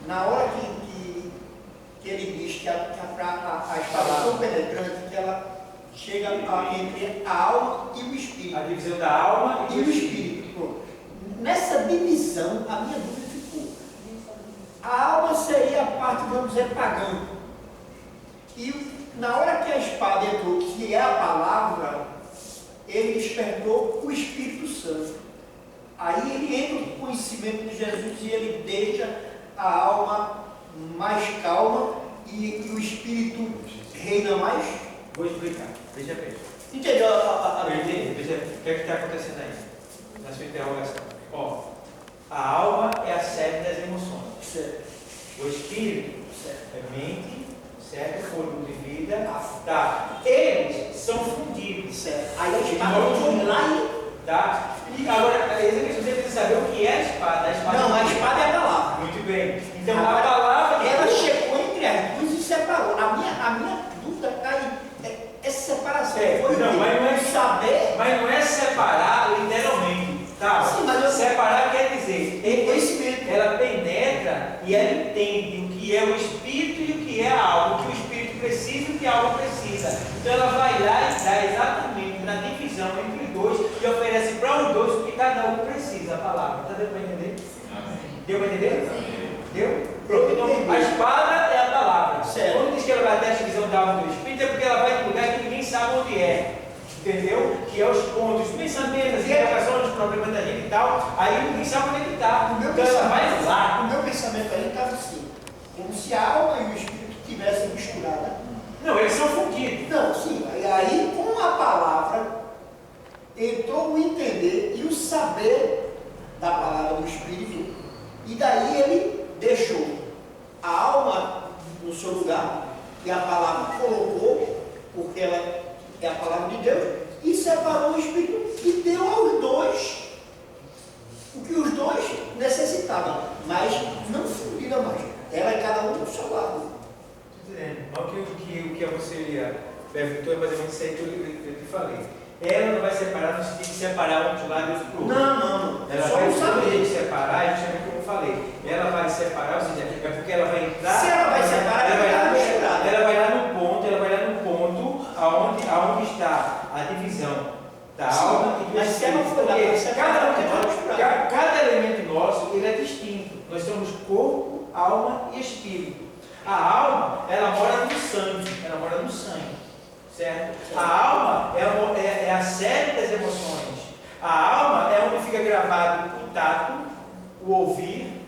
na hora que ele diz que a espada é tão penetrante que ela chega entre a alma e o espírito. A divisão da alma e o espírito. Pronto. Nessa divisão, a minha dúvida ficou. A alma seria a parte, vamos dizer, pagã. E na hora que a espada entrou, que é a palavra, ele despertou o Espírito Santo. Aí ele entra no conhecimento de Jesus e ele deixa a alma mais calma e o Espírito reina mais. Vou explicar. Veja bem. Entendeu? Eu entendi. Veja, o que é que está acontecendo aí? Na sua interrogação. Ó, a alma é a sede das emoções. Certo. O espírito Certo. é mente, certo? Fôlego de vida. Tá. Eles são fundidos. Certo. Aí a espada foi lá e... Tá? E agora, você precisa saber o que é a espada. Não, a espada é a palavra. Muito bem. Então, a palavra... Ela chegou entre as duas e separou. A minha dúvida está aí. É separação. Foi não, mas não é saber. Mas não é separar literalmente. Tá? Sim, mas separar quer dizer, conhecimento. Ela penetra e ela entende o que é o espírito e o que é a alma, o que o espírito precisa e o que a alma precisa. Então ela vai lá e dá exatamente na divisão entre os dois e oferece para os dois o que cada um precisa, a palavra. Está dando para entender? Deu para entender? Deu? Pronto, então a espada é a palavra. Quando diz que ela vai dar a divisão da alma do espírito, é porque ela vai em um lugar que ninguém sabe onde é. Entendeu? Que é os pontos, os pensamentos, as interrogações, os problemas da gente e tal. Aí ninguém sabe onde é que está. Então ela vai lá. O meu pensamento aí estava assim, como se a alma e o espírito tivessem misturado. Não, eles são fundidos. Não, sim. Aí com a palavra entrou o entender e o saber da palavra do espírito. E daí ele deixou a alma no seu lugar e a palavra colocou, porque ela é a palavra de Deus, e separou o Espírito e deu aos dois o que os dois necessitavam, mas não fundiram mais. Ela é cada um do seu lado. Estou dizendo, olha o que você perguntou, é mais ou menos isso aí que eu te falei. Ela não vai separar, você tem que separar um de lado e outro do outro. Não. Ela vai saber separar, justamente como eu falei. Ela vai separar, ou seja, é porque ela vai entrar. Se ela vai separar, ela vai lá no ponto aonde está a divisão da alma e do mas espírito. se ela for lá, cada elemento nosso ele é distinto. Nós somos corpo, alma e espírito. A alma, ela mora no sangue. Certo? A alma é a sede das emoções. A alma é onde fica gravado o tato, o ouvir,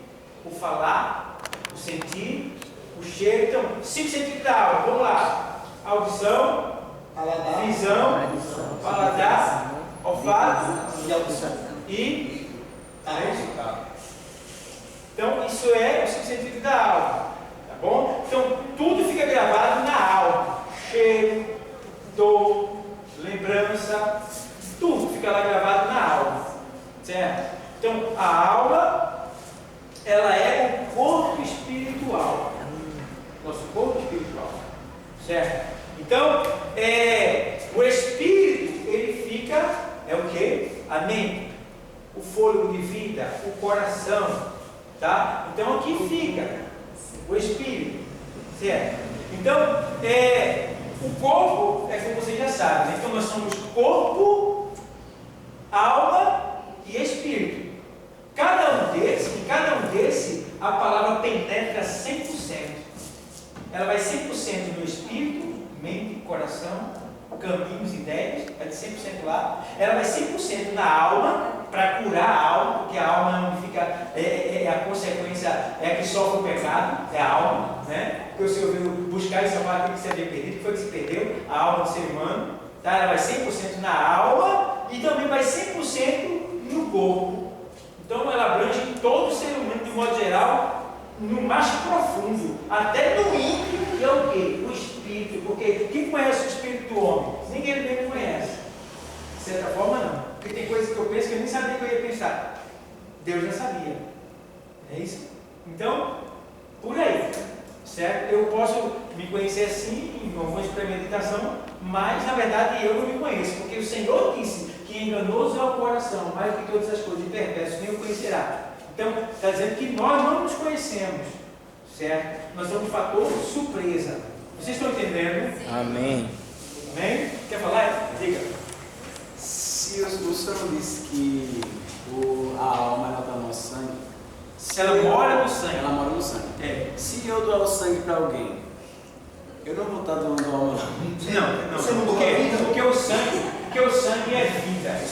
o falar, o sentir, o cheiro. Então, 5 sentidos da alma. Vamos lá. Audição, visão, paladar, olfato e então, isso é o 5 sentidos da alma. Tá bom? Então, tudo fica gravado na alma. Cheiro, dor, lembrança, tudo fica lá gravado na alma, certo? Então a alma, ela é o corpo espiritual, nosso corpo espiritual, certo? Então o espírito, ele fica, é o que? A mente, o fôlego de vida, o coração, tá? Então aqui fica o espírito, certo? Então o corpo é como você já sabe, né? Então nós somos corpo, alma e espírito. Cada um desse, a palavra penetra 100%. Ela vai 100% no espírito, mente, coração, caminhos, ideias, vai de 100% lá. Ela vai 100% na alma, para curar a alma, porque a alma não fica, a consequência é que sofre o pecado, é a alma, né? Porque o Senhor veio buscar e salvar aquilo que se havia perdido, que foi que se perdeu, a alma do ser humano, tá? Ela vai 100% na alma e também vai 100% no corpo. Então ela abrange todo o ser humano de modo geral, no mais profundo, até no íntimo, que é o quê? O espírito, porque quem conhece o espírito do homem? Ninguém mesmo conhece. De certa forma não. Porque tem coisas que eu penso que eu nem sabia que eu ia pensar. Deus já sabia. É isso? Então, por aí. Certo? Eu posso me conhecer assim, em algumas premeditação, mas na verdade eu não me conheço. Porque o Senhor disse que enganoso é o coração, mais do que todas as coisas, e perverso nem o conhecerá. Então, está dizendo que nós não nos conhecemos. certo? Nós somos um fator surpresa. Vocês estão entendendo? Amém. Amém? Quer falar? Diga. Se o Senhor disse que a alma ela está no nosso sangue, Ela mora no sangue. ela mora no sangue. Se eu doar o sangue para alguém, eu não vou estar doando a alma Não. Você não doa Porque, a vida? porque o sangue é vida. O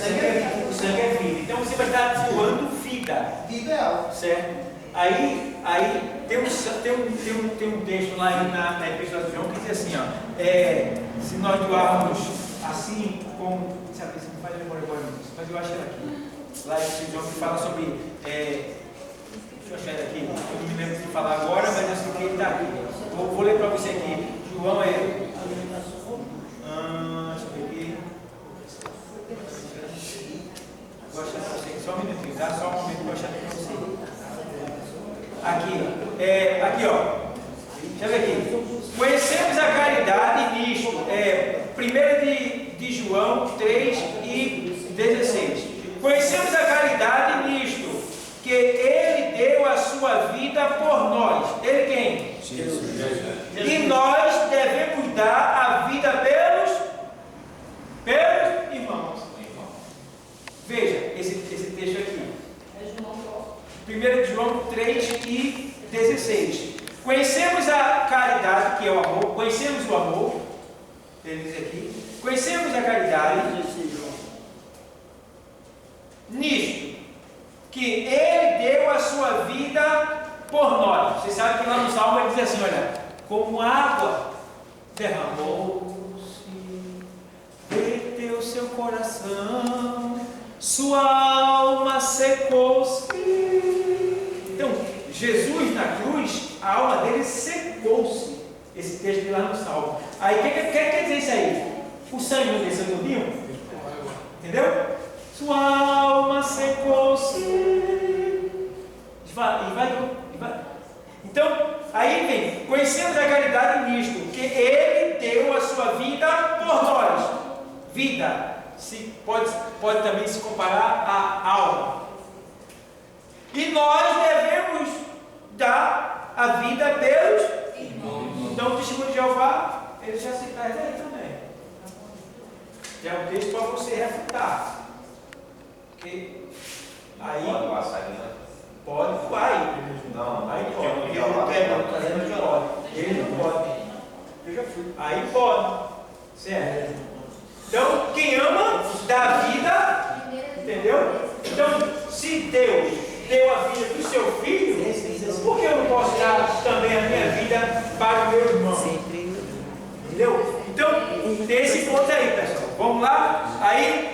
sangue é vida. Então você vai estar doando vida. Ideal. Certo? Aí tem um texto lá na Epístola de João que diz assim, ó, se nós doarmos assim como, sabe, você não faz memória agora, mas eu acho ela aqui. Lá em Epístola de João que fala sobre, deixa eu achar ela aqui, eu não me lembro de falar agora, mas eu sei que ele está aqui. Vou ler para você aqui. João deixa eu ver aqui. Vou achar para você, só um minutinho, tá? Só um minuto, vou achar para você. Aqui ó, deixa eu ver aqui. Conhecemos a caridade nisto, 1 de João 3 e 16. Conhecemos a caridade nisto, que Ele deu a sua vida por nós. Ele quem? Jesus. E nós devemos dar a vida pelos irmãos. Veja esse texto aqui. 1 João 3 e 16. Conhecemos a caridade, que é o amor. Conhecemos o amor. Ele diz aqui. Conhecemos a caridade nisto, que Ele deu a sua vida por nós. Você sabe que lá no Salmo ele diz assim, olha, como água derramou-se, verteu seu coração, sua alma secou-se. Então, Jesus na cruz, a alma dele secou-se. Esse texto de lá no Salmo. Aí, o que quer dizer isso aí? O sangue não desceu no rio? Entendeu? Sua alma secou-se. E vai. Então, aí vem, conhecemos a caridade nisto, que Ele deu a sua vida por nós. Vida pode também se comparar à alma. E nós devemos dar a vida pelos irmãos. Então, o testemunho de Jeová, ele já se perde aí também. Já é um texto para você refutar. Porque aí Pode passar, né? pode, vai. Não, Aí pode. eu Ele não quer, não, trazendo de pode. Ele não pode. Eu já fui. Aí pode. Certo. Então, quem ama, dá a vida. Entendeu? Então, se Deus deu a vida do seu filho, por que eu não posso dar também a minha vida para o meu irmão? Entendeu? Então, tem esse ponto aí, pessoal. Vamos lá? Aí,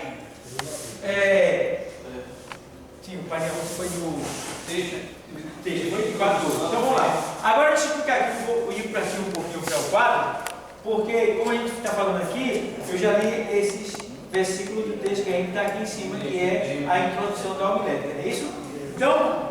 sim, o painel foi no texto, foi de 14. Então vamos lá. Agora deixa eu explicar aqui, vou ir para aqui um pouquinho para o quadro, porque como a gente está falando aqui, eu já li esses versículos do texto que a gente está aqui em cima, que é a introdução da homilética, não é isso? Então,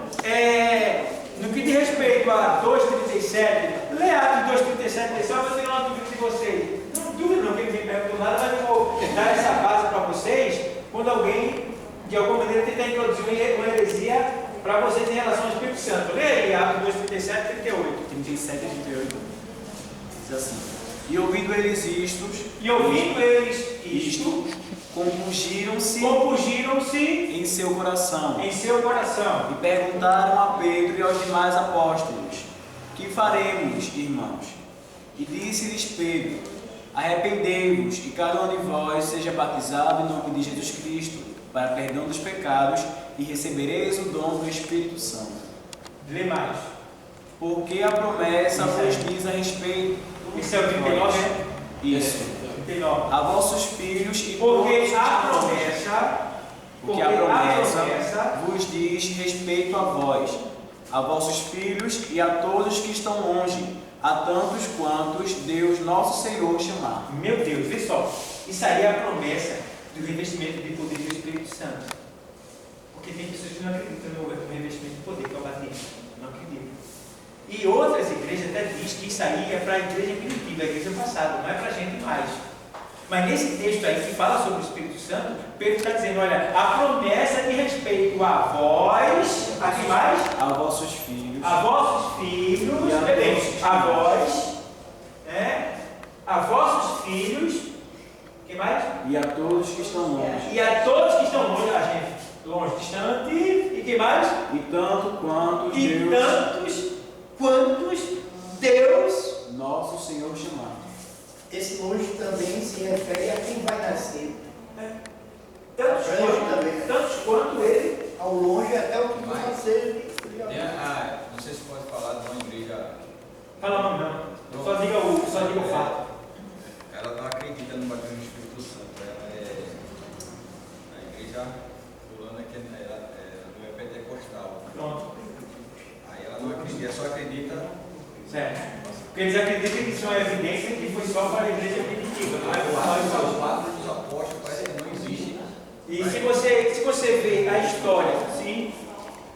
no que diz respeito a 2,37, lê Atos 2,37, só para ter uma dúvida de vocês. Não dúvida não, que ele me perguntou nada, mas eu vou dar essa base para vocês, quando alguém, de alguma maneira, tentar introduzir uma heresia para vocês em relação ao Espírito Santo. Lê aí Atos 2,37, 38. 37 e 38. Diz assim: E ouvindo eles isto, compungiram-se em seu coração. E perguntaram a Pedro e aos demais apóstolos: Que faremos, irmãos? E disse-lhes Pedro: Arrependei-vos e cada um de vós seja batizado em nome de Jesus Cristo para perdão dos pecados e recebereis o dom do Espírito Santo. Lê mais. Porque a promessa vos diz a respeito. Esse é o 39, né? Isso. 39. A vossos filhos e Porque todos a promessa vos diz respeito a vós, a vossos filhos e a todos que estão longe, a tantos quantos Deus nosso Senhor chamar. Meu Deus, vê só. Isso aí é a promessa do revestimento de poder do Espírito Santo. Porque tem pessoas que não acreditam no revestimento de poder, que é o batismo. Não acreditam. E outras igrejas até dizem que isso aí é para a igreja primitiva, a igreja passada, não é para a gente mais. Mas nesse texto aí que fala sobre o Espírito Santo, Pedro está dizendo, olha, a promessa de respeito a vós A quem mais? A vossos filhos. A vossos filhos. E a Bem, vossos a vós. A vossos filhos. Quem mais? E a todos que estão longe. E a todos que estão longe, a gente. Longe, distante. E quem mais? E tanto quantos E Deus, tantos quantos Deus, nosso Senhor, chamar. Esse longe também se refere a quem vai nascer. tantos quanto ele. Ao longe até o que vai nascer. Não sei se pode falar de uma igreja. Fala o nome não. Só diga o fato. Ela não acredita no batismo do Espírito Santo. Ela é a igreja fulana que ela não é pentecostal. Pronto. Aí ela não acredita, só acredita. Certo. Porque eles acreditam que isso é evidência que foi só para a igreja primitiva. Não é Os quatro dos apóstolos parece que não existe. E se você vê a história, sim,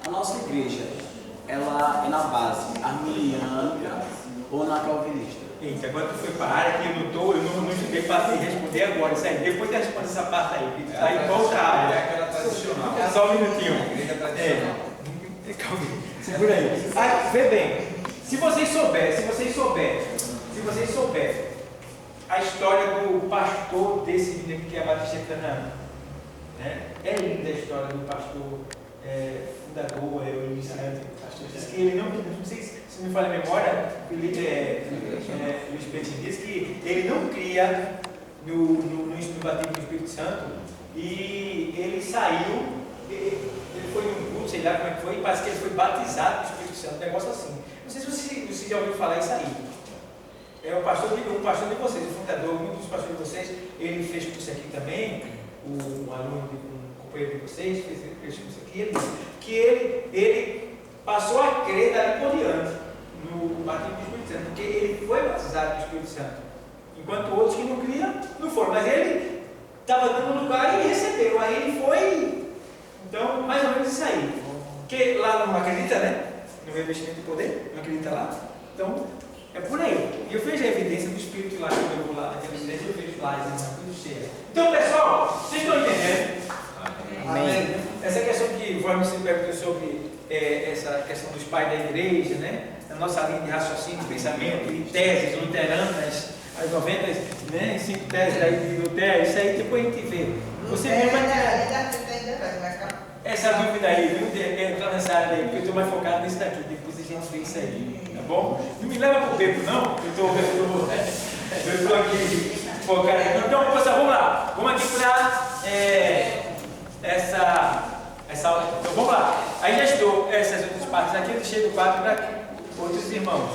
A nossa igreja, ela é na base arminiana ou na calvinista? eita, agora tu foi para a área que eu não estudei para te responder agora. Isso aí, depois de responder essa parte aí, que tá em volta à área. É aquela tradicional. Só um minutinho. Igreja tradicional. Calma, segura aí. Vê bem, se vocês souberem a história do pastor desse menino que é Batista Canaã, né? É linda a história do pastor fundador, o iniciante, pastor. Diz que ele não sei se me falha a memória, Luiz Petit diz que ele não cria no batismo do Espírito Santo e ele saiu, ele foi num culto, sei lá como é que foi, e parece que ele foi batizado no Espírito Santo, um negócio assim. Não sei se você já ouviu falar isso aí. É um pastor de vocês, o fundador, um dos pastores de vocês, ele fez curso aqui também, um aluno, um companheiro de vocês, fez curso aqui, ele disse que ele passou a crer dali por diante no batismo do Espírito Santo, porque ele foi batizado no Espírito Santo, enquanto outros que não criam, não foram, mas ele estava dando lugar e ele recebeu, aí ele foi, então, mais ou menos isso aí, porque lá não acredita, né, no revestimento de poder, não acredita lá, então, é por aí. E eu vejo a evidência do Espírito lá, quando eu vou lá naquela igreja, eu vejo lá, tudo cheio. Então, pessoal, vocês estão entendendo? Amém. Essa questão que o Vladimir se perguntou sobre essa questão dos pais da igreja, né? A nossa linha de raciocínio, de pensamento, de teses luteranas, as 95 teses aí de Lutero, isso aí depois a gente vê. Você mesmo vai ter essa dúvida aí, viu? Entrar nessa área aí, porque eu estou mais focado nisso daqui, depois a gente vê isso aí, tá bom? Não me leva pro tempo, não, eu estou aqui focado aqui. Então, pessoal, vamos lá, vamos aqui para então vamos lá. Aí já estou essas outras partes aqui, eu deixei do quadro para outros irmãos.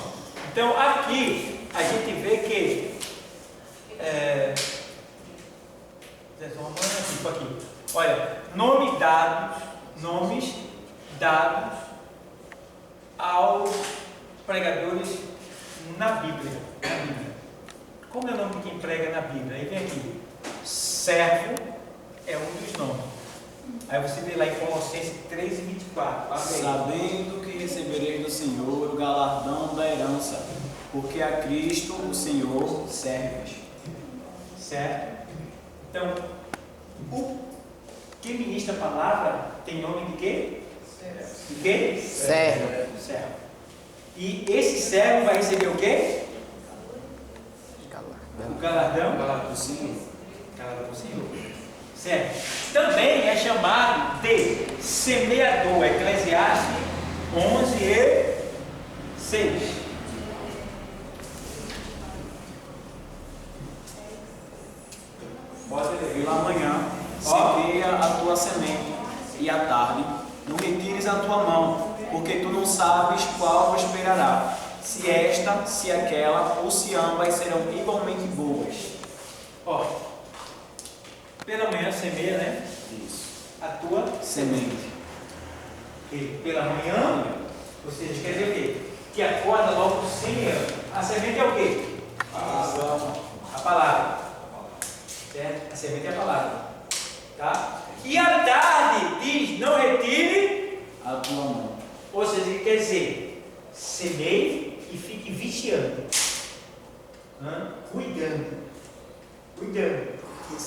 Então, aqui a gente vê que olha, nomes dados aos pregadores na Bíblia. Como é o nome de quem prega na Bíblia? Aí vem aqui, servo é um dos nomes. Aí você vê lá em Colossenses 3:24. Sabendo que recebereis do Senhor o galardão da herança, porque a Cristo o Senhor serves. Certo? Então, o que ministra a palavra tem nome de quê? De quê? Servo. Servo. E esse servo vai receber o quê? O galardão Do Senhor. Galardão do Senhor. Certo? Também é chamado de semeador. Eclesiastes 11:6. Pode ler. Pela manhã, semeia a tua semente, e à tarde, não retires a tua mão, porque tu não sabes qual prosperará, se esta, se aquela, ou se ambas serão igualmente boas. Ó, pela manhã semeia, né? Isso. A tua Semente. E pela manhã, ou seja, quer dizer o quê? Que acorda logo semeando. A semente é o quê? A palavra. Certo? A semente é a palavra. Tá? E à tarde diz, não retire A tua mão. ou seja, quer dizer, semeie e fique vigiando. Cuidando.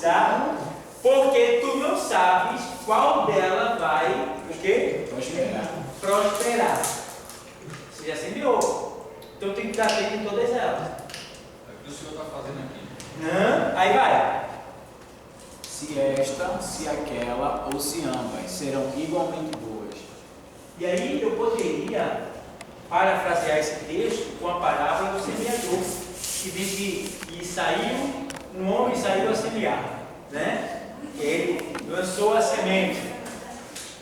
Tá? Porque tu não sabes qual dela vai o quê? Prosperar. prosperar. Você já semeou. Então tem que dar tempo em todas elas. É o que o Senhor está fazendo aqui. Não, aí vai. Se esta, se aquela ou se ambas serão igualmente boas. E aí eu poderia parafrasear esse texto com a parábola do semeador, que diz que saiu, um homem saiu a semear, né? Ele lançou a semente.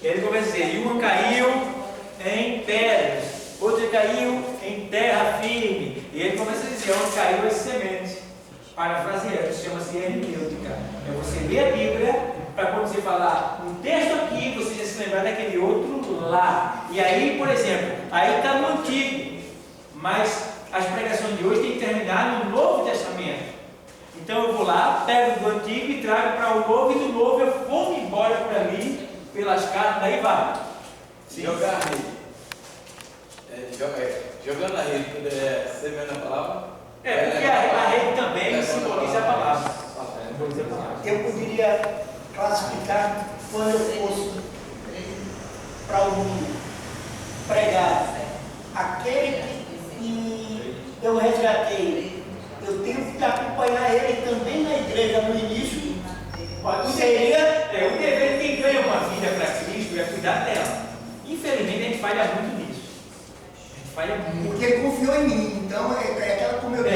Ele começa a dizer, e uma caiu em pedras, outra caiu em terra firme. E ele começa a dizer onde caiu as sementes. Parafraseando, isso chama-se hermenêutica. É você ler a Bíblia, para quando você falar um texto aqui, você já se lembrar daquele outro lá. E aí, por exemplo, aí está no Antigo, mas as pregações de hoje têm que terminar no Novo Testamento. Então eu vou lá, pego do Antigo e trago para o Novo, e do Novo eu vou embora por ali, pelas cartas, daí vai. Jogar a rede. Jogando a rede, semeando a palavra. Porque a rede também simboliza a palavra. Eu poderia classificar quando eu fosse para o mundo pregar aquele que eu resgatei. Eu tenho que acompanhar ele também na igreja no início. Seria o dever de quem ganha uma vida para Cristo é cuidar dela. Infelizmente a gente falha muito nisso. A gente falha muito. porque ele confiou em mim. Então é aquela como eu a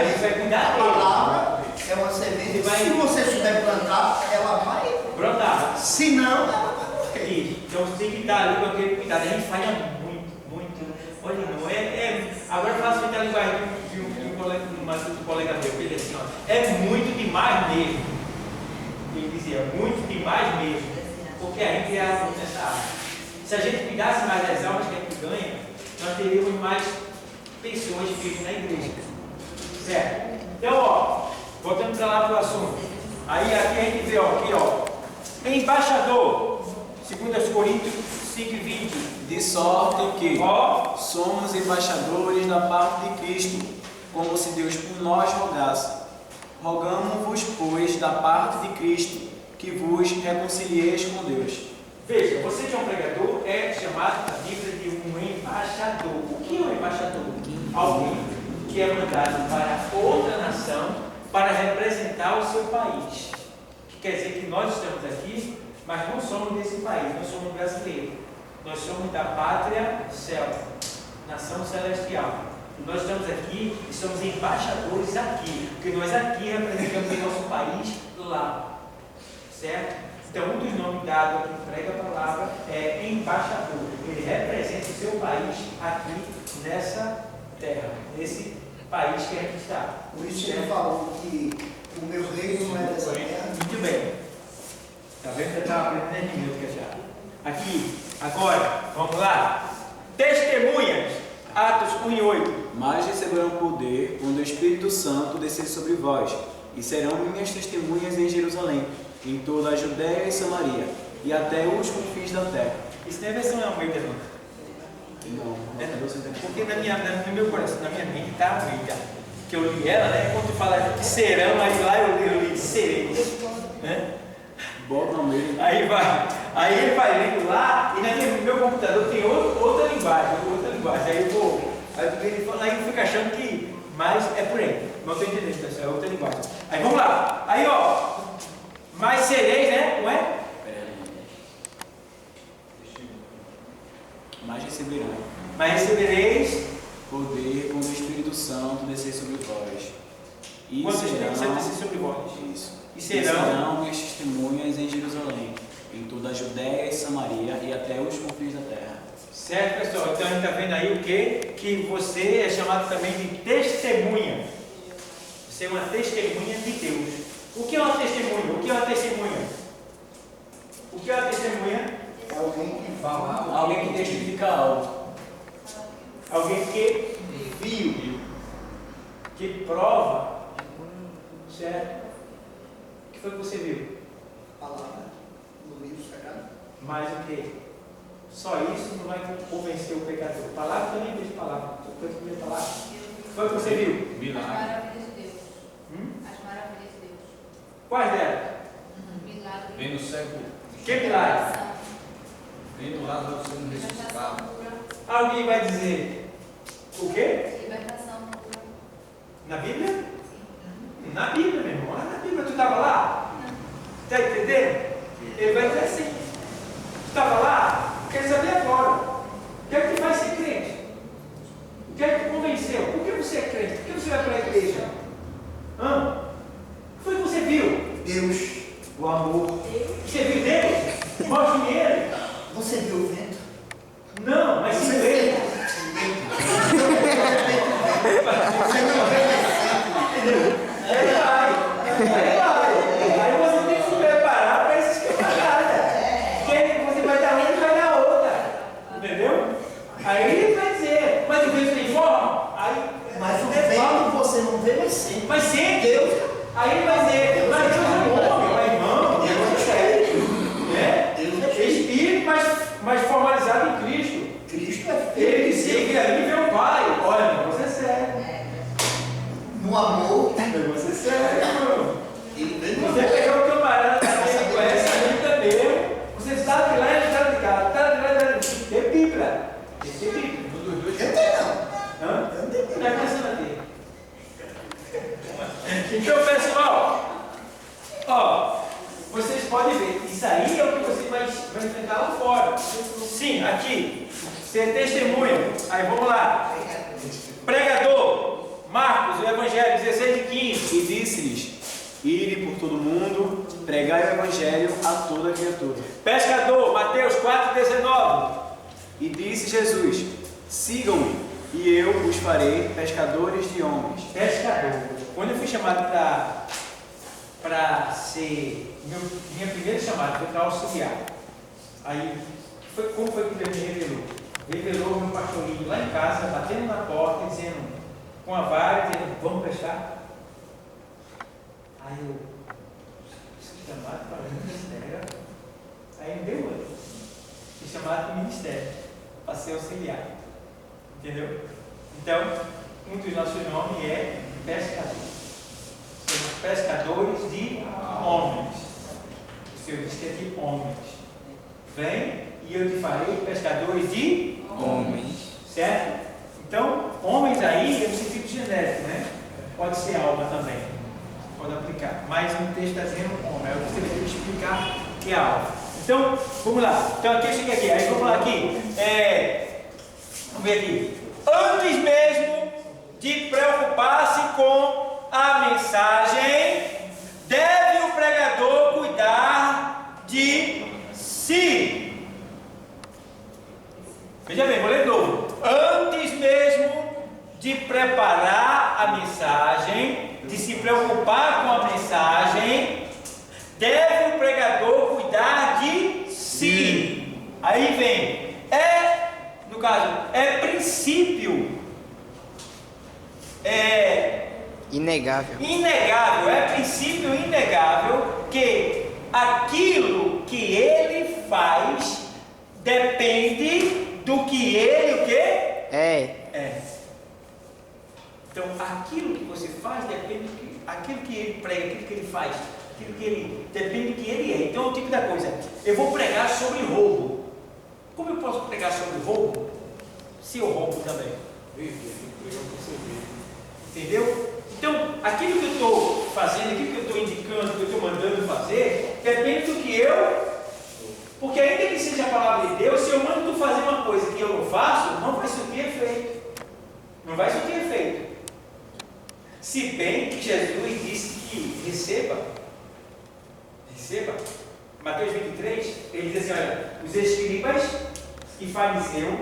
gente vai cuidar a dele. palavra é uma semente. Se você souber plantar, ela vai brotar. Se não, ela vai morrer. Isso. Então você tem que estar ali com aquele cuidado. A gente falha muito, muito. Olha, não agora eu faço a linguagem de um colega meu, que ele assim, ó, é muito demais mesmo. Ele dizia, muito demais mesmo. Porque a gente é muito nessa área. Se a gente cuidasse mais das almas que a gente ganha, nós teríamos mais pessoas vivas na igreja. Certo? Então, ó, voltando para lá para o assunto. Aí aqui a gente vê, ó, embaixador, 2 Coríntios 5:20. De sorte que somos embaixadores da parte de Cristo, como se Deus por nós rogasse. Rogamos-vos, pois, da parte de Cristo, que vos reconcilieis com Deus. Veja, você que é um pregador é chamado na Bíblia de um embaixador. O que é um embaixador? Alguém que é mandado para outra nação para representar o seu país. Que quer dizer que nós estamos aqui, mas não somos desse país, nós somos brasileiros. Nós somos da pátria céu, nação celestial. E nós estamos aqui e somos embaixadores aqui, porque nós aqui representamos o nosso país lá. Certo? Então, um dos nomes dados a quem prega a palavra é embaixador. Ele representa o seu país aqui nessa terra, nesse país que a gente está. Por isso ele falou que o meu reino não é dessa terra. Muito bem. Está vendo que eu estava aprendendo hermenêutica já. Aqui, agora, vamos lá. Testemunhas, Atos 1:8. Mas receberão poder quando o Espírito Santo descer sobre vós, e serão minhas testemunhas em Jerusalém, em toda a Judéia e Samaria, e até os confins da terra. Isso não é versão Almeida, não. Não. Porque no meu coração, na minha mente, está Almeida. Que eu li ela, né? Quando tu fala de serão, aí lá eu li sereis. Né? Bota no meio. Aí vai. Aí ele vai lendo lá, e no meu computador tem outra linguagem. Aí eu fico achando que, mas é por aí. Não estou entendendo, pessoal, é outra linguagem. Aí vamos lá. Aí ó, mais sereis, né? Não é? Mas recebereis poder quando o Espírito Santo descer sobre vós. E quando o Espírito Santo descer sobre vós. Isso. E serão minhas testemunhas em Jerusalém, em toda a Judéia e Samaria e até os confins da terra. Certo, pessoal? Então a gente está vendo aí o quê? Que você é chamado também de testemunha. Você é uma testemunha de Deus. O que é uma testemunha? O que é uma testemunha? O que é uma testemunha? É alguém que fala, Alguém que testifica algo. Alguém que viu, que prova. Certo? O que foi que você viu? palavra no livro sagrado. Mais o que? Só isso não vai convencer o pecador. Palavra também diz palavra. Foi a primeira palavra. Foi o que você viu? Milagre. As maravilhas de Deus. As maravilhas de Deus. Quais delas? Milagre. Vem no cego. Que milagre? Vendo Lázaro sendo ressuscitado. Alguém vai dizer o quê? Libertação. Na Bíblia? Na Bíblia, meu irmão. Na Bíblia, tu estava lá? Está entendendo? Ele vai dizer assim: tu estava lá? Quero saber agora. O que é que te faz ser crente? O que é que te convenceu? Por que você é crente? Por que você vai para a igreja? O que foi que você viu? Deus. O amor. Você viu Deus? Mostre-me ele. Você viu o vento? Não, mas sim ele. Aí você tem que se preparar para esses camaradas. Porque você vai dar uma e vai dar outra. Entendeu? Aí ele vai dizer, mas o vento tem forma? Aí, Mas o vento você não vê, mas sente. mas sempre. Deus. Aí ele vai dizer, mas Deus é homem, mas irmão, Deus é espírito. Né? Deus é Espírito, mas formalizado em Cristo. Cristo é filho. Ele dizia que ali vê o Pai. Olha, o negócio é sério. No amor, O negócio é sério, irmão. ele vem no Você amor. pegar o camarada também, conhece a Bíblia mesmo, você está de lá e está de cá, está de lá e está de cá. Tem Bíblia. Tem Bíblia. Eu tenho não. Hã? Eu não tenho. Não é pensando aqui. Então, pessoal, ó, vocês podem ver, isso aí é o que você vai enfrentar lá fora. Sim, aqui, ser testemunha. Aí vamos lá. Pregador, Marcos, o Evangelho 16 e 15. E disse-lhes: ide por todo mundo, pregai o Evangelho a toda criatura. Pescador, Mateus 4,19. E disse Jesus: sigam-me, e eu os farei pescadores de homens. Pescador. Quando eu fui chamado para ser. Minha primeira chamada foi para auxiliar. Aí, como foi que Deus me revelou? Revelou o meu pastorinho lá em casa, batendo na porta, dizendo, com a vara, dizendo: vamos pescar? Aí eu, fui chamado para o ministério. Aí me deu outro. Fui chamado para o ministério, para ser auxiliar. Entendeu? Então, um dos nossos nomes é pescador. Somos pescadores de homens. O Senhor diz que é de homens. Vem e eu te farei pescadores de Homens. certo? Então, homens aí é no sentido genérico, né? Pode ser alma também. Pode aplicar. Mas no texto está dizendo homem. Aí você vai ter que explicar que é alma. Então, vamos lá. Então aqui eu cheguei aqui. Aí vamos lá aqui. Vamos ver aqui. Antes mesmo de preocupar-se com a mensagem, deve o pregador cuidar de si. Veja bem, vou ler de novo. Antes mesmo de preparar a mensagem, de se preocupar com a mensagem, deve o pregador cuidar de si. Aí vem, no caso, é princípio, inegável, é princípio inegável que aquilo que ele faz depende do que ele o quê? É. Então, aquilo que você faz depende do que, aquilo que ele prega, aquilo que ele faz, aquilo que ele depende do que ele é. Então, é o tipo da coisa. Eu vou pregar sobre roubo. Como eu posso pregar sobre roubo se eu roubo também? Entendeu? Então, aquilo que eu estou fazendo, aquilo que eu estou indicando, que eu estou mandando fazer, depende do que eu. Porque ainda que seja a palavra de Deus, se eu mando tu fazer uma coisa que eu não faço, não vai surtir efeito. Não vai surtir efeito. Se bem que Jesus disse que receba. Mateus 23, ele diz assim: olha, os escribas e fariseus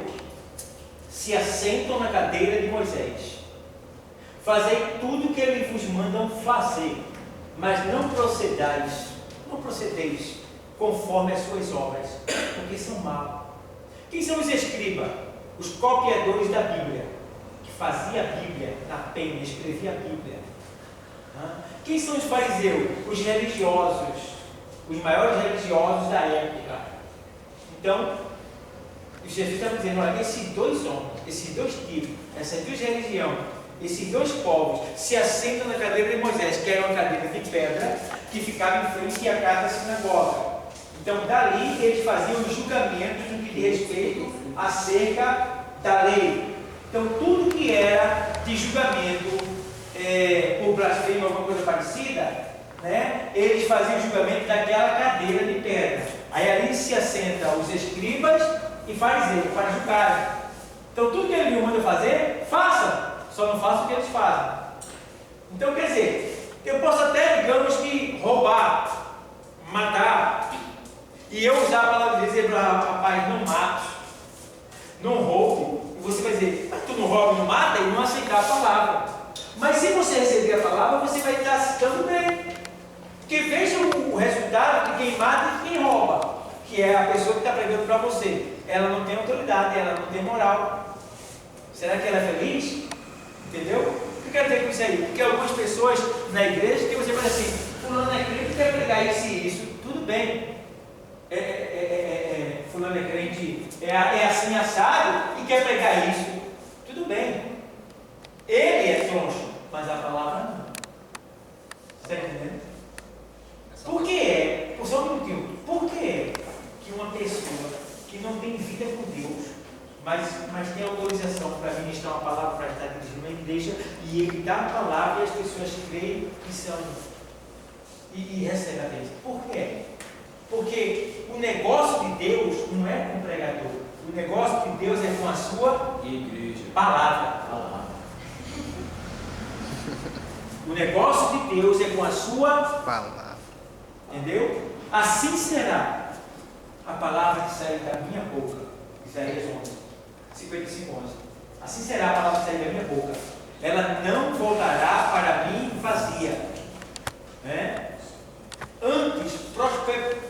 se assentam na cadeira de Moisés. Fazei tudo o que eles vos mandam fazer, mas não procedeis conforme as suas obras, porque são maus. Quem são os escribas? Os copiadores da Bíblia, que fazia a Bíblia na pena, escrevia a Bíblia. Quem são os fariseus? Os religiosos, os maiores religiosos da época. Então, Jesus está dizendo: olha, esses dois homens, esses dois tipos, essas duas religiões, esses dois povos se assentam na cadeira de Moisés, que era uma cadeira de pedra que ficava em frente à casa da sinagoga. Então, dali eles faziam os julgamentos no que diz respeito acerca da lei. Então, tudo que era de julgamento por blasfêmia ou alguma coisa parecida, né, eles faziam o julgamento daquela cadeira de pedra. Aí ali se assentam os escribas e fariseus para julgarem. Então, tudo que ele manda fazer, façam, só não façam o que eles fazem. Então, quer dizer, eu posso até, digamos que, roubar, matar, e eu usar a palavra de dizer para rapaz, não mate, não roube, e você vai dizer, mas tu não rouba e não mata, e não aceitar a palavra. Mas se você receber a palavra, você vai estar citando bem. Porque veja o resultado de quem mata e de quem rouba, que é a pessoa que está pregando para você. Ela não tem autoridade, ela não tem moral. Será que ela é feliz? Entendeu? O que eu quero dizer com isso aí? Porque algumas pessoas na igreja que você fala assim, fulano é crente, quer pregar isso e isso, tudo bem. Fulano é crente, é assim assado e quer pregar isso, tudo bem. Ele é troncho, mas a palavra não. Está entendendo? Por que é? Só um minutinho. Por que é que uma pessoa que não tem vida com Deus, mas tem autorização para ministrar uma palavra, para estar dirigindo uma igreja, e ele dá a palavra e as pessoas creem que são e recebem a bênção? Por quê? Porque o negócio de Deus não é com o pregador. O negócio de Deus é com a sua igreja. Palavra. O negócio de Deus é com a sua palavra. Entendeu? Assim será a palavra que sair da minha boca. Isaías 11, 55, 11. Assim será a palavra que sair da minha boca. Ela não voltará para mim vazia, né? Antes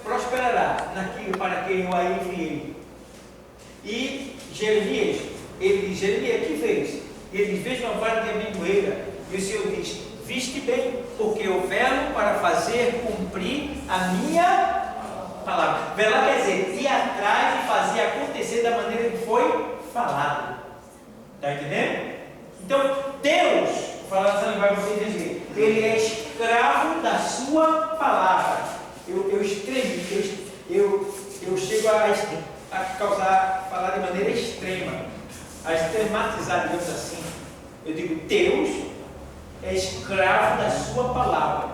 prosperará naquilo para quem eu a enviei. E Jeremias, ele diz, Jeremias, que fez? Ele diz, veja uma vara de amendoeira. E o Senhor diz, viste bem, porque eu velo para fazer cumprir a minha palavra. Velar quer dizer, ir atrás e fazer acontecer da maneira que foi falado. Está entendendo? Então, Deus, falando essa linguagem para vocês dizer, ele é escravo da sua palavra. Eu chego a falar de maneira extrema, a extrematizar, digamos assim. Eu digo, Deus é escravo da sua palavra.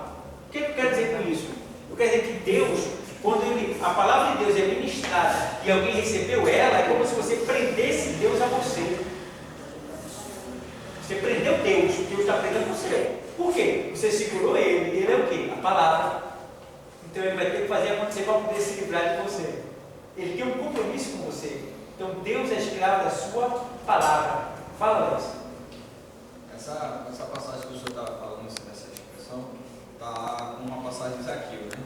O que eu quero dizer com isso? Eu quero dizer que Deus, quando a palavra de Deus é ministrada e alguém recebeu ela, é como se você prendesse Deus a você. Você prendeu Deus, Deus está prendendo você. Por quê? Você segurou ele é o quê? A palavra. Então ele vai ter que fazer acontecer para poder se livrar de você. Ele tem um compromisso com você. Então Deus é escravo da sua palavra. Fala, Deus. Essa passagem que o senhor estava falando, nessa expressão, está com uma passagem de Zaqueu, né?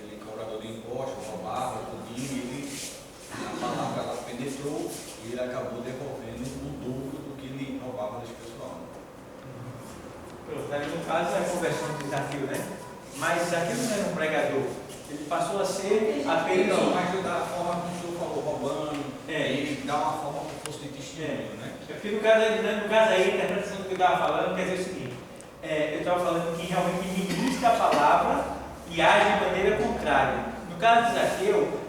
Ele, cobrador de impostos, roubava, tudinho, e a palavra ela penetrou e ele acabou devolvendo o dobro do que ele roubava desse pessoal. No caso é a conversão de Zaqueu, né? Mas Zaqueu não era um pregador. Ele passou a ser apenas. Não, mas da forma como o senhor falou, roubando, ele dá uma forma como fosse de testemunho, né? Porque no caso aí, a interpretação do que eu estava falando quer dizer o seguinte: eu estava falando que realmente ministra a palavra e age de maneira contrária. No caso de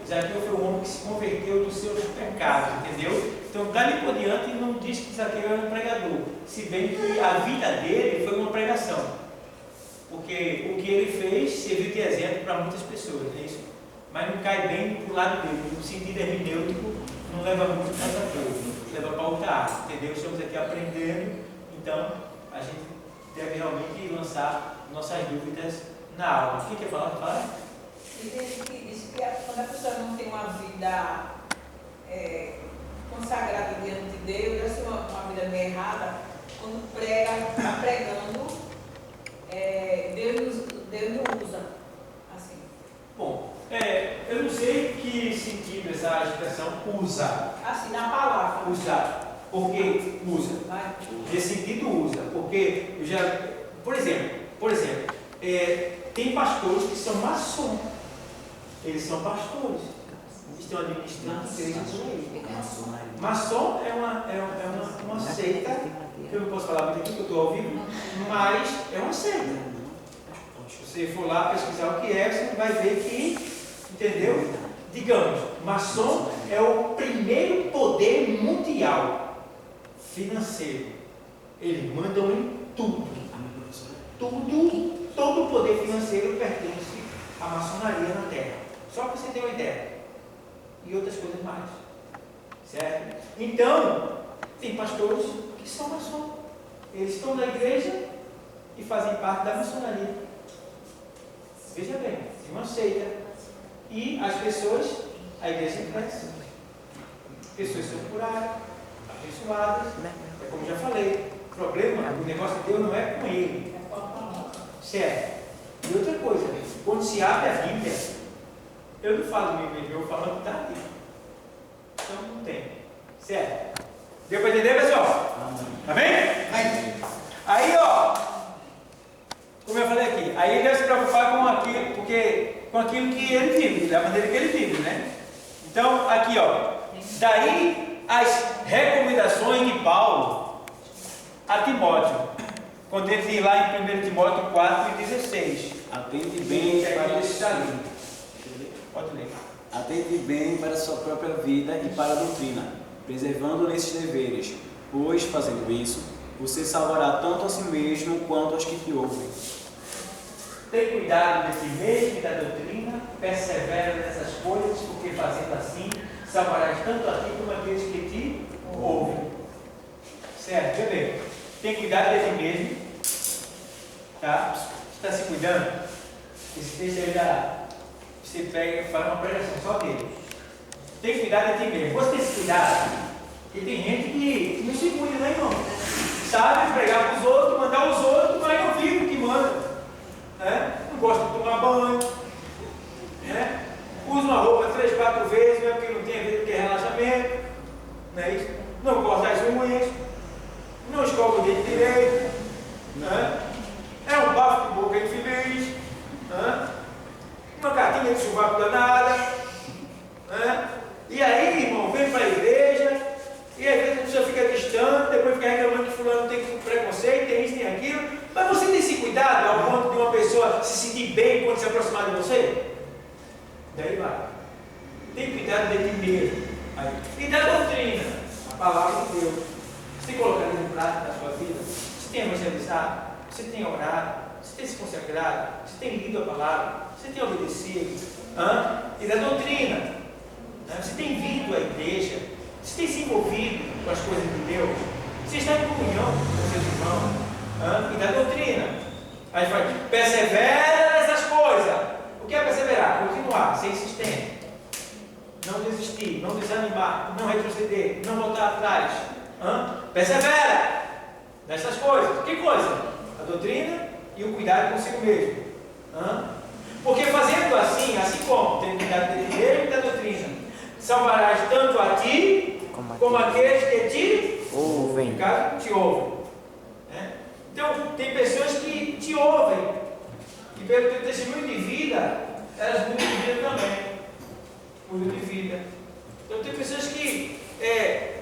Zaqueu foi um homem que se converteu dos seus pecados, entendeu? Então, dali por diante, não diz que Zaqueu era um pregador, se bem que a vida dele foi uma pregação. Porque o que ele fez serviu de exemplo para muitas pessoas, não é isso? Mas não cai bem para o lado dele, no sentido hermenêutico, não leva muito para essa coisa, leva para outra área, entendeu? Estamos aqui aprendendo, então a gente deve realmente lançar nossas dúvidas na aula. Quem quer falar? Fala. E tem gente que diz que quando a pessoa não tem uma vida consagrada diante de Deus, já se uma vida meio errada, quando prega, está pregando, Deus não usa assim. Bom, eu não sei que sentido essa expressão usa. Assim, na palavra. Usar. Porque usa. Nesse sentido usa. Porque eu já. Por exemplo, tem pastores que são maçons. Eles são pastores. Estão administrando igrejas por aí. Maçom é uma seita. Eu não posso falar muito aqui porque eu estou ao vivo, mas é uma seita. Se você for lá pesquisar o que é, você vai ver que Entendeu? Digamos, maçom é o primeiro poder mundial financeiro. Eles mandam em tudo. Todo o poder financeiro pertence à maçonaria na Terra. Só para você ter uma ideia. E outras coisas mais. Certo? Então, tem pastores que são maçons. Eles estão na igreja e fazem parte da maçonaria. Veja bem, de uma seita. E as pessoas, a igreja cresce. Pessoas são curadas, abençoadas. É como já falei. O problema, o negócio de Deus não é com ele, é com a palavra. Certo? E outra coisa, quando se abre a Bíblia, eu não falo mesmo, eu falo que está aqui. Então não tem. Certo? Deu para entender, pessoal? Amém? Aí, ó, como eu falei aqui, aí ele deve se preocupar com aquilo, com aquilo que ele vive, da maneira que ele vive, né? Então, aqui, ó, daí as recomendações de Paulo a Timóteo, quando ele diz lá em 1 Timóteo 4:16, atende bem para a sua pode ler. Atende bem para a sua própria vida e para a doutrina, preservando nesses deveres, pois, fazendo isso, você salvará tanto a si mesmo quanto aos que te ouvem. Tem cuidado de ti mesmo e da doutrina, persevera nessas coisas, porque fazendo assim, salvarás tanto a ti como aqueles que te ouvem. Certo? Vê bem. Tem cuidado de ti mesmo. Tá? Você está se cuidando? Esse texto aí você pega e faz uma pregação só dele. Tem cuidado de ti mesmo. Você tem esse cuidado? Porque tem gente que não se cuida, né, irmão? Sabe pregar para os outros, mandar os outros, mas não vive o que manda. Né? Não gosta de tomar banho. Né? Usa uma roupa 3, 4 vezes, mesmo que não tenha visto que é relaxamento. Não é isso? Não corta as unhas. Não escova o dente direito. Né? É um bafo de boca infeliz. Né? Uma cartinha de chuvaco danada. Né? E aí, irmão, vem para a igreja. E às vezes a pessoa fica distante, depois fica reclamando que fulano tem preconceito, tem isso, tem aquilo. Mas você tem esse cuidado ao ponto de uma pessoa se sentir bem quando se aproximar de você? Daí vai. Tem cuidado de ti mesmo. Aí. E da doutrina, a palavra de Deus. Você tem colocado em prática na sua vida? Você tem evangelizado? Você tem orado? Você tem se consagrado? Você tem lido a palavra? Você tem obedecido? E da doutrina? Você tem vindo à igreja? Você tem se envolvido com as coisas de Deus? Você está em comunhão com seus irmãos? E da doutrina? Aí vai, persevera nessas coisas. O que é perseverar? Continuar, ser insistente. Não desistir, não desanimar, não retroceder, não voltar atrás. Persevera nessas coisas. Que coisa? A doutrina e o cuidado consigo mesmo. Porque fazendo assim, assim como tem cuidado de Deus e da doutrina, salvarás tanto a ti como aqueles que te ouvem. Te ouvem. Então, tem pessoas que te ouvem. E pelo teu testemunho de vida, elas mudam de vida também. Mudam de vida. Então, tem pessoas que,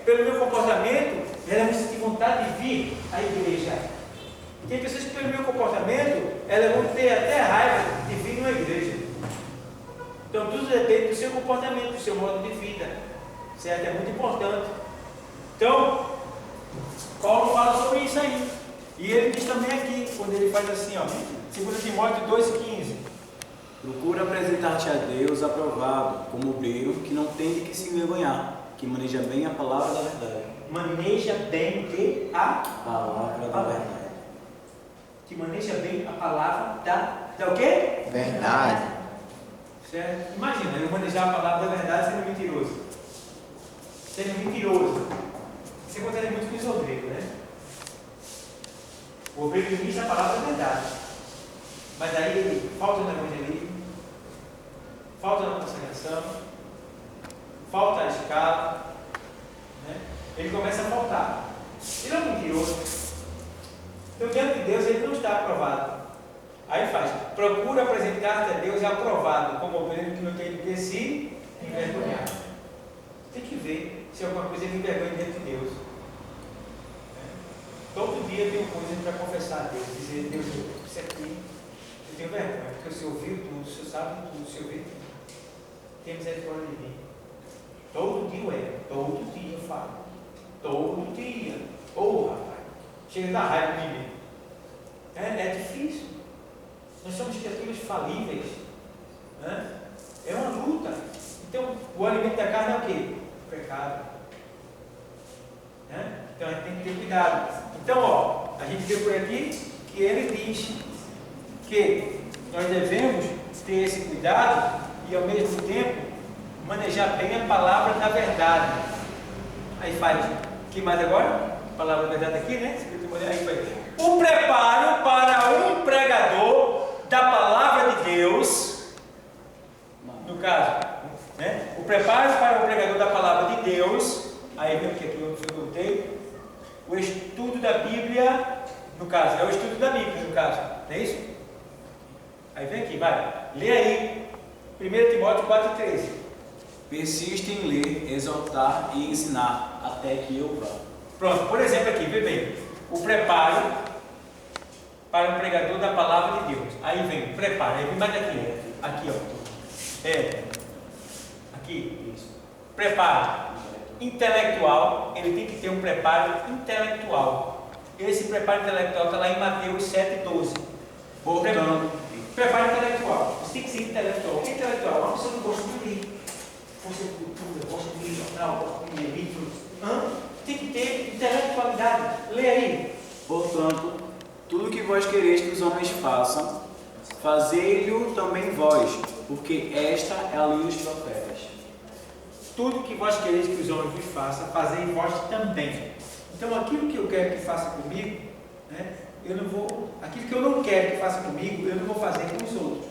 pelo meu comportamento, elas vão sentir vontade de vir à igreja. Tem pessoas que, pelo meu comportamento, elas vão ter até raiva de vir numa igreja. Então, tudo depende do seu comportamento, do seu modo de vida. Certo? É muito importante. Então, Paulo fala sobre isso aí. E ele diz também aqui, quando ele faz assim, ó, 2 Timóteo 2,15. Procura apresentar-te a Deus aprovado, como obreiro que não tem de que se envergonhar, que maneja bem a palavra da verdade. Maneja bem o que? A palavra da verdade. Que maneja bem a palavra da o quê? Verdade. Certo? Imagina, eu manejar a palavra da verdade sendo mentiroso. Sendo mentiroso. Isso acontece muito com os obreiros, né? O obreiro ministra a palavra da verdade. Mas aí ele falta no evangelismo, falta na consagração, falta a escala, né? Ele começa a faltar. Ele é um mentiroso. Então, diante de Deus, ele não está aprovado. Aí faz, procura apresentar-te a Deus aprovado, como obreiro que não tem de se envergonhar. Tem que ver se alguma coisa me envergonha diante de Deus. Todo dia eu tenho coisa para confessar a Deus, dizer, Deus, isso aqui, eu tenho vergonha, porque o Senhor viu tudo, o Senhor sabe tudo, o Senhor vê tudo. tem misericórdia de mim. Todo dia eu erro, todo dia eu falo. Todo dia. Rapaz, chega a dar raiva de mim. É difícil. Nós somos criaturas falíveis. Né? É uma luta. Então, o alimento da carne é o quê? O pecado. Né? Então, a gente tem que ter cuidado. Então, a gente vê por aqui que ele diz que nós devemos ter esse cuidado e, ao mesmo tempo, manejar bem a palavra da verdade. Aí faz, que mais agora? A palavra da verdade aqui, né? Aí faz. O preparo para um pregador da palavra de Deus, no caso, né? O preparo para um pregador da palavra de Deus, aí vem o que aqui eu botei, o estudo da Bíblia, no caso, é o estudo da Bíblia, no caso, não é isso? Aí vem aqui, vai, lê aí, 1 Timóteo 4,13. Persiste em ler, exortar e ensinar, até que eu vá. Pronto, por exemplo aqui, vê bem, o preparo para um pregador da palavra de Deus. Aí vem, preparo, aí vem mais aqui, ó. Aqui, isso. Preparo intelectual, ele tem que ter um preparo intelectual. Esse preparo intelectual está lá em Mateus 7,12. Portanto, preparo intelectual. Você tem que ser intelectual. O que é intelectual? Uma pessoa que gosta de ler. Gosta de cultura, gosta de ler jornal, gosta de ler livros. Tem que ter intelectualidade. Lê aí. Portanto, tudo que vós quereis que os homens façam, fazei-lhe também vós, porque esta é a lei dos profetas. Tudo que vós quereis que os homens vos façam, fazei vós também. Então, aquilo que eu quero que faça comigo, né, aquilo que eu não quero que faça comigo, eu não vou fazer com os outros.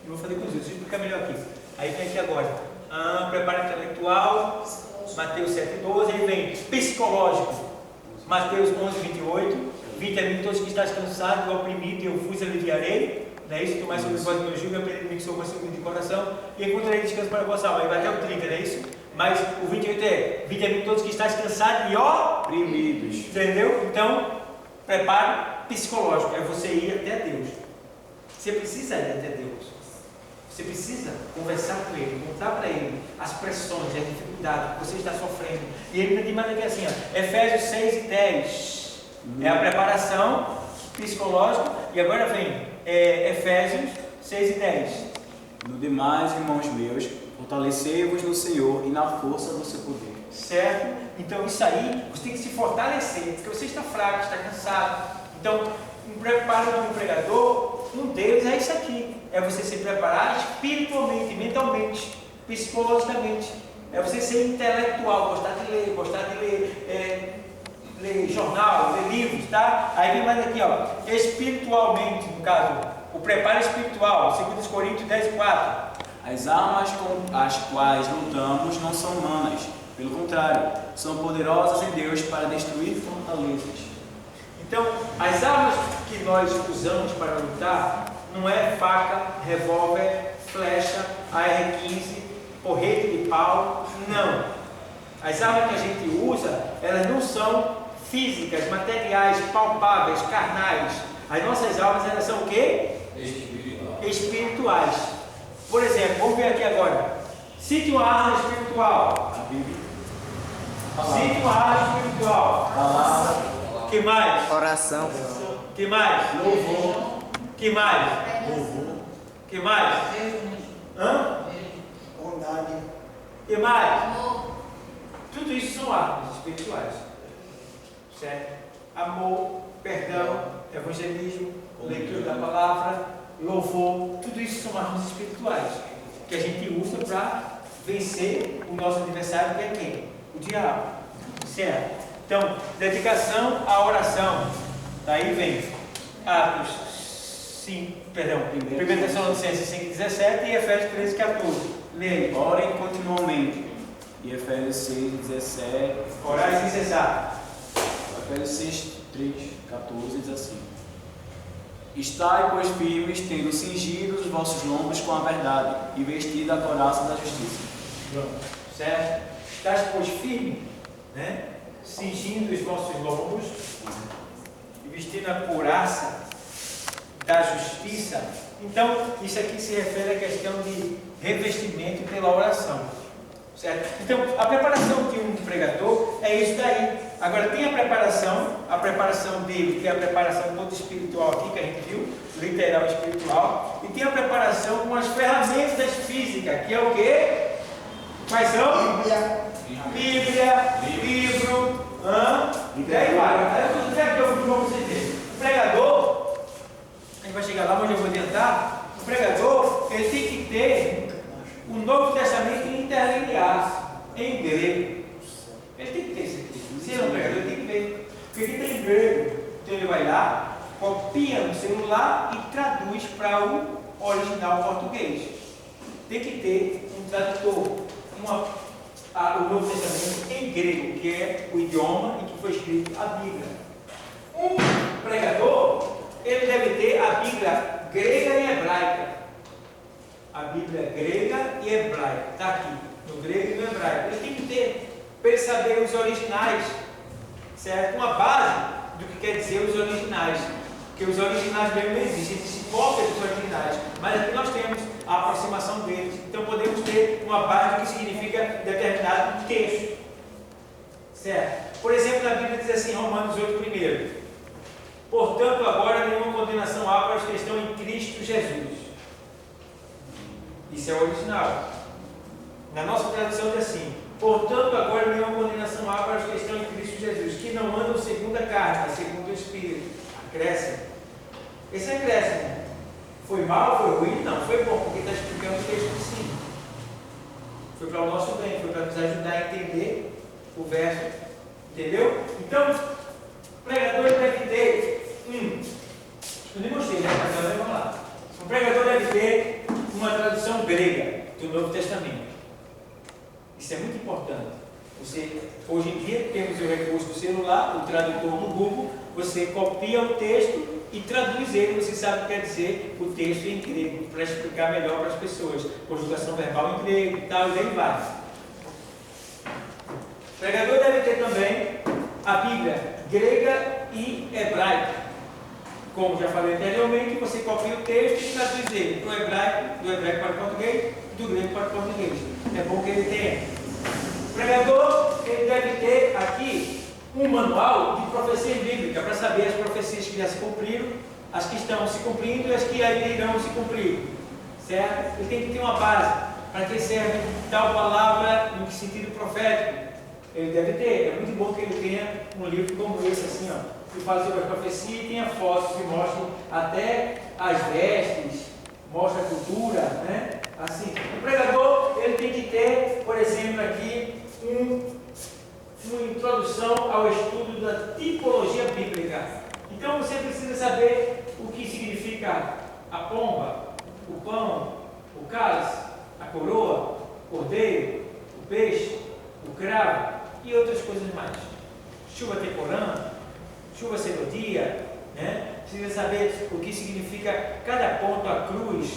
Eu vou fazer com os outros. Deixa eu explicar melhor aqui. Aí vem aqui agora. Preparo intelectual, Mateus 7,12. Aí vem psicológico, Mateus 11,28. Vinde a mim todos que estáis cansados e oprimidos, e eu vos aliviarei. Não é isso? Tomai sobre vós o meu jugo, e aprendei de mim que sou manso de coração, e encontrarei descanso para a vossa alma. Aí vai até o 30, não é isso? Mas o 28 é: vinde a mim todos que estáis cansados e oprimidos. Entendeu? Então, preparo psicológico é você ir até Deus. Você precisa ir até Deus. Você precisa conversar com Ele, contar para Ele as pressões, as dificuldades que você está sofrendo. E Ele diz mais aqui assim, ó, Efésios 6:10. É a preparação psicológica. E agora vem Efésios 6:10. No demais, irmãos meus, fortalecei-vos no Senhor e na força do seu poder. Certo? Então isso aí, você tem que se fortalecer, porque você está fraco, está cansado. Então, um preparo do pregador, um deles é isso aqui. É você se preparar espiritualmente, mentalmente, psicologicamente. É você ser intelectual, gostar de ler, ler jornal, ler livros, tá? Aí vem mais aqui, ó, espiritualmente, no caso, o preparo espiritual, 2 Coríntios 10:4. As armas com as quais lutamos não são humanas, pelo contrário, são poderosas em Deus para destruir fortalezas. Então, as armas que nós usamos para lutar não é faca, revólver, flecha, AR-15, porrete de pau, não. As armas que a gente usa, elas não são físicas, materiais, palpáveis, carnais. As nossas armas, elas são o quê? Espirituais. Por exemplo, vamos ver aqui agora. Cite uma arma espiritual. A Bíblia. Cite uma arma espiritual. Palavra. Que mais? Oração. Que mais? Louvor. Que mais? Louvor. Que mais? Bondade. Que mais? Tudo isso são armas espirituais. Certo? Amor, perdão, evangelismo, leitura da palavra, louvor, tudo isso são armas espirituais que a gente usa para vencer o nosso adversário, que é quem? O diabo. Certo? Então, dedicação à oração. Daí vem Atos 1 Tessalonicenses 5:17 e Efésios 13:14. Leia. Orem continuamente. E Efésios 6:17. Orar sem cessar. Efésios 6:3-14 diz assim: Estai, pois, firmes, tendo cingido os vossos lombos com a verdade e vestido a couraça da justiça. Pronto. Certo? Estais, pois, firme, né? Cingindo os vossos lombos e vestindo a couraça da justiça. Então, isso aqui se refere à questão de revestimento pela oração. Certo? Então, a preparação de um pregador é isso daí. Agora, tem a preparação dele, que é a preparação toda espiritual aqui, que a gente viu, literal espiritual, e tem a preparação com as ferramentas físicas, que é o quê? Quais são? Bíblia, livro, e daí vai. Aí eu vou dizer aqui, eu vou vocês verem. O pregador, a gente vai chegar lá, onde eu vou adiantar. O pregador, ele tem que ter o Novo Testamento interlinear em grego. Ele tem que ter isso aqui. Se ele é um pregador, ele tem que ver. Porque aqui tem grego. Então ele vai lá, copia no celular e traduz para o original português. Tem que ter um tradutor, o Novo Testamento em grego, que é o idioma em que foi escrito a Bíblia. Um pregador, ele deve ter a Bíblia grega e hebraica. A Bíblia grega e hebraica, está aqui, no grego e no hebraico. Ele tem que ter, para ele saber os originais, certo? Uma base do que quer dizer os originais. Porque os originais mesmo não existem, existem cópias dos originais. Mas aqui nós temos a aproximação deles. Então podemos ter uma base do que significa determinado texto. Certo? Por exemplo, na Bíblia diz assim, Romanos 8, primeiro. Portanto, agora nenhuma condenação há para os que estão em Cristo Jesus. Isso é o original. Na nossa tradução diz assim: portanto, agora nenhuma condenação há para os que estão em Cristo Jesus, que não andam segundo a carne, mas segundo o Espírito. Acréscimo. Esse é acréscimo. Foi mal, foi ruim? Não, foi bom, porque está explicando o texto de cima. Foi para o nosso bem, foi para nos ajudar a entender o verso. Entendeu? Então, o pregador deve ter. Eu nem mostrei, né? Mas vamos lá. O pregador deve ter uma tradução grega do Novo Testamento. Isso é muito importante. Hoje em dia temos o recurso do celular, o tradutor do Google, você copia o texto e traduz ele, você sabe o que quer dizer o texto em grego, para explicar melhor para as pessoas. Conjugação verbal em grego e tal, e daí vai. O pregador deve ter também a Bíblia grega e hebraica. Como já falei anteriormente, você copia o texto e traduz ele do hebraico para o português, do grego para o português. É bom que ele tenha. O pregador, ele deve ter aqui um manual de profecia bíblica para saber as profecias que já se cumpriram, as que estão se cumprindo e as que ainda irão se cumprir. Certo? Ele tem que ter uma base para que serve tal palavra no sentido profético. Ele deve ter. É muito bom que ele tenha um livro como esse, assim, ó, que fala sobre a profecia e tenha fotos que mostram até as vestes, mostra a cultura, né? Assim, o pregador, ele tem que ter, por exemplo, aqui, uma introdução ao estudo da tipologia bíblica. Então você precisa saber o que significa a pomba, o pão, o cálice, a coroa, o cordeiro, o peixe, o cravo e outras coisas mais. Chuva temporã, chuva cerodia, né? Precisa saber o que significa cada ponto, a cruz,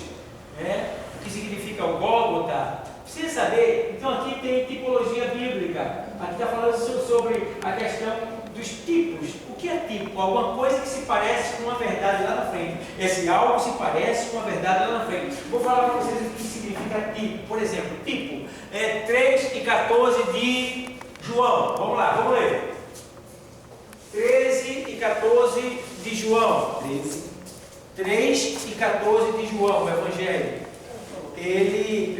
né? O que significa o Gólgota. Precisa saber. Então aqui tem tipologia bíblica. Aqui está falando sobre a questão dos tipos. O que é tipo? Alguma coisa que se parece com uma verdade lá na frente. Esse algo se parece com uma verdade lá na frente. Vou falar para vocês o que significa tipo. Por exemplo, tipo é 3 e 14 de João. Vamos lá, vamos ler. 13 e 14 de João. 3 e 14 de João, o Evangelho. Ele